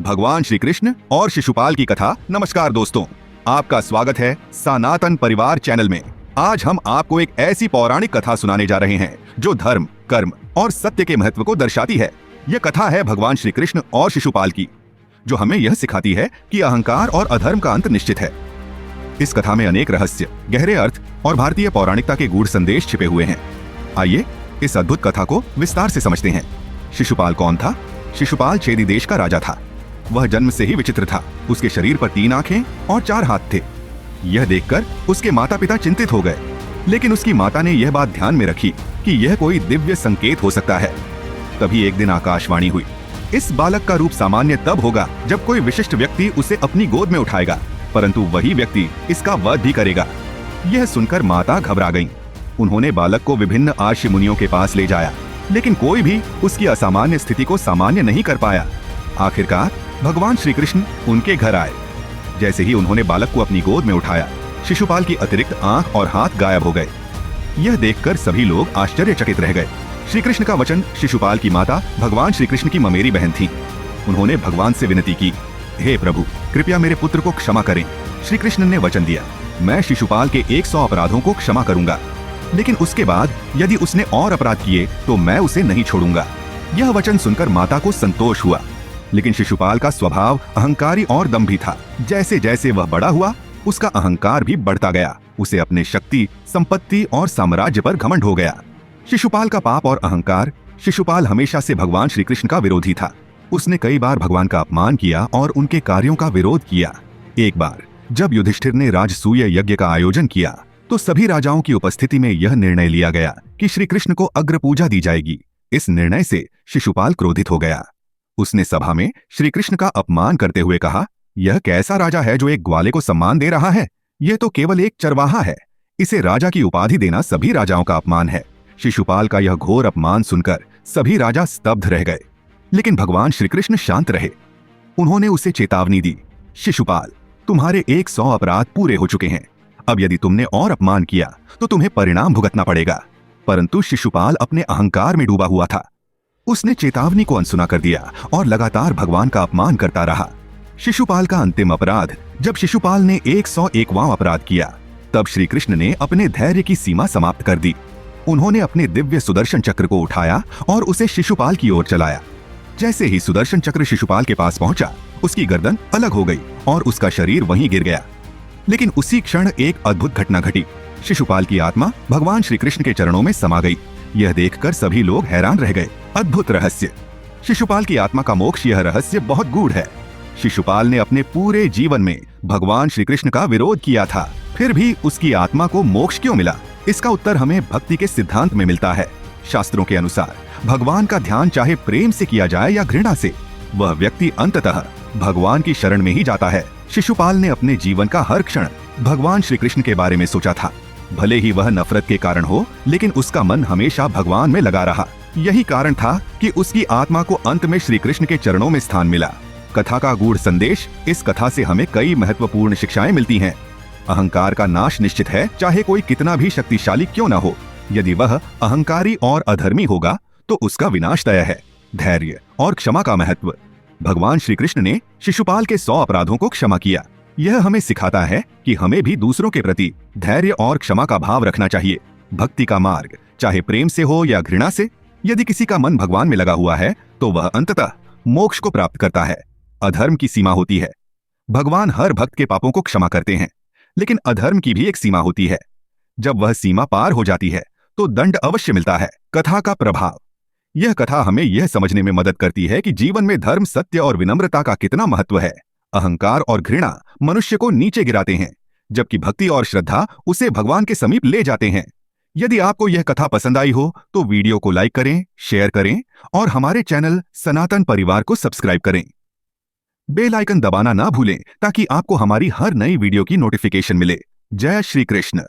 भगवान श्री कृष्ण और शिशुपाल की कथा। नमस्कार दोस्तों, आपका स्वागत है सनातन परिवार चैनल में। आज हम आपको एक ऐसी पौराणिक कथा सुनाने जा रहे हैं जो धर्म, कर्म और सत्य के महत्व को दर्शाती है। यह कथा है भगवान श्री कृष्ण और शिशुपाल की, जो हमें यह सिखाती है कि अहंकार और अधर्म का अंत निश्चित है। इस कथा में अनेक रहस्य, गहरे अर्थ और भारतीय पौराणिकता के गूढ़ संदेश छिपे हुए हैं। आइए इस अद्भुत कथा को विस्तार से समझते हैं। शिशुपाल कौन था? शिशुपाल छेदी देश का राजा था। वह जन्म से ही विचित्र था। उसके शरीर पर 3 आंखें और 4 हाथ थे। यह देखकर उसके माता पिता चिंतित हो गए, लेकिन उसकी माता ने यह बात ध्यान में रखी कि यह कोई दिव्य संकेत हो सकता है। तभी एक दिन आकाशवाणी हुई, इस बालक का रूप सामान्य तब होगा जब कोई विशिष्ट व्यक्ति उसे अपनी गोद में उठाएगा, परंतु वही व्यक्ति इसका वध भी करेगा। यह सुनकर माता घबरा गईं। उन्होंने बालक को विभिन्न आर्षि मुनियों के पास ले जाया, लेकिन कोई भी उसकी असामान्य स्थिति को सामान्य नहीं कर पाया। आखिरकार भगवान श्री कृष्ण उनके घर आए। जैसे ही उन्होंने बालक को अपनी गोद में उठाया, शिशुपाल की अतिरिक्त आंख और हाथ गायब हो गए। यह देखकर सभी लोग आश्चर्यचकित रह गए। श्री कृष्ण का वचन शिशुपाल की माता भगवान श्री कृष्ण की ममेरी बहन थी। उन्होंने भगवान से विनती की, हे प्रभु, कृपया मेरे पुत्र को क्षमा करें। श्री कृष्ण ने वचन दिया, मैं शिशुपाल के 100 अपराधों को क्षमा करूंगा, लेकिन उसके बाद यदि उसने और अपराध किए तो मैं उसे नहीं छोड़ूंगा। यह वचन सुनकर माता को संतोष हुआ, लेकिन शिशुपाल का स्वभाव अहंकारी और दंभी था। जैसे जैसे वह बड़ा हुआ, उसका अहंकार भी बढ़ता गया। उसे अपने शक्ति, संपत्ति और साम्राज्य पर घमंड हो गया। शिशुपाल का पाप और अहंकार। शिशुपाल हमेशा से भगवान श्री कृष्ण का विरोधी था। उसने कई बार भगवान का अपमान किया और उनके कार्यों का विरोध किया। एक बार जब युधिष्ठिर ने राजसूय यज्ञ का आयोजन किया, तो सभी राजाओं की उपस्थिति में यह निर्णय लिया गया कि श्री कृष्ण को अग्र पूजा दी जाएगी। इस निर्णय से शिशुपाल क्रोधित हो गया। उसने सभा में श्री कृष्ण का अपमान करते हुए कहा, यह कैसा राजा है जो एक ग्वाले को सम्मान दे रहा है? यह तो केवल एक चरवाहा है। इसे राजा की उपाधि देना सभी राजाओं का अपमान है। शिशुपाल का यह घोर अपमान सुनकर सभी राजा स्तब्ध रह गए, लेकिन भगवान श्री कृष्ण शांत रहे। उन्होंने उसे चेतावनी दी, शिशुपाल, तुम्हारे 100 अपराध पूरे हो चुके हैं। अब यदि तुमने और अपमान किया तो तुम्हें परिणाम भुगतना पड़ेगा। परंतु शिशुपाल अपने अहंकार में डूबा हुआ था। उसने चेतावनी को अनसुना कर दिया और लगातार भगवान का अपमान करता रहा। शिशुपाल का अंतिम अपराध, जब शिशुपाल ने 101वां अपराध किया, तब श्री कृष्ण ने अपने धैर्य की सीमा समाप्त कर दी। उन्होंने अपने दिव्य सुदर्शन चक्र को उठाया और उसे शिशुपाल की ओर चलाया। जैसे ही सुदर्शन चक्र शिशुपाल के पास पहुंचा, उसकी गर्दन अलग हो गई और उसका शरीर वहीं गिर गया। लेकिन उसी क्षण एक अद्भुत घटना घटी। शिशुपाल की आत्मा भगवान श्री कृष्ण के चरणों में समा गई। यह देखकर सभी लोग हैरान रह गए। अद्भुत रहस्य। शिशुपाल की आत्मा का मोक्ष, यह रहस्य बहुत गूढ़ है। शिशुपाल ने अपने पूरे जीवन में भगवान श्री कृष्ण का विरोध किया था, फिर भी उसकी आत्मा को मोक्ष क्यों मिला? इसका उत्तर हमें भक्ति के सिद्धांत में मिलता है। शास्त्रों के अनुसार भगवान का ध्यान चाहे प्रेम से किया जाए या घृणा से, वह व्यक्ति अंततः भगवान की शरण में ही जाता है। शिशुपाल ने अपने जीवन का हर क्षण भगवान श्री कृष्ण के बारे में सोचा था। भले ही वह नफरत के कारण हो, लेकिन उसका मन हमेशा भगवान में लगा रहा। यही कारण था कि उसकी आत्मा को अंत में श्री कृष्ण के चरणों में स्थान मिला। कथा का गूढ़ संदेश। इस कथा से हमें कई महत्वपूर्ण शिक्षाएं मिलती हैं। अहंकार का नाश निश्चित है, चाहे कोई कितना भी शक्तिशाली क्यों न हो। यदि वह अहंकारी और अधर्मी होगा तो उसका विनाश तय है। धैर्य और क्षमा का महत्व। भगवान श्री कृष्ण ने शिशुपाल के 100 अपराधों को क्षमा किया। यह हमें सिखाता है कि हमें भी दूसरों के प्रति धैर्य और क्षमा का भाव रखना चाहिए। भक्ति का मार्ग, चाहे प्रेम से हो या घृणा से, यदि किसी का मन भगवान में लगा हुआ है तो वह अंततः मोक्ष को प्राप्त करता है। अधर्म की सीमा होती है। भगवान हर भक्त के पापों को क्षमा करते हैं, लेकिन अधर्म की भी एक सीमा होती है। जब वह सीमा पार हो जाती है तो दंड अवश्य मिलता है। कथा का प्रभाव। यह कथा हमें यह समझने में मदद करती है कि जीवन में धर्म, सत्य और विनम्रता का कितना महत्व है। अहंकार और घृणा मनुष्य को नीचे गिराते हैं, जबकि भक्ति और श्रद्धा उसे भगवान के समीप ले जाते हैं। यदि आपको यह कथा पसंद आई हो तो वीडियो को लाइक करें, शेयर करें और हमारे चैनल सनातन परिवार को सब्सक्राइब करें। बेल आइकन दबाना ना भूलें ताकि आपको हमारी हर नई वीडियो की नोटिफिकेशन मिले। जय श्री कृष्ण।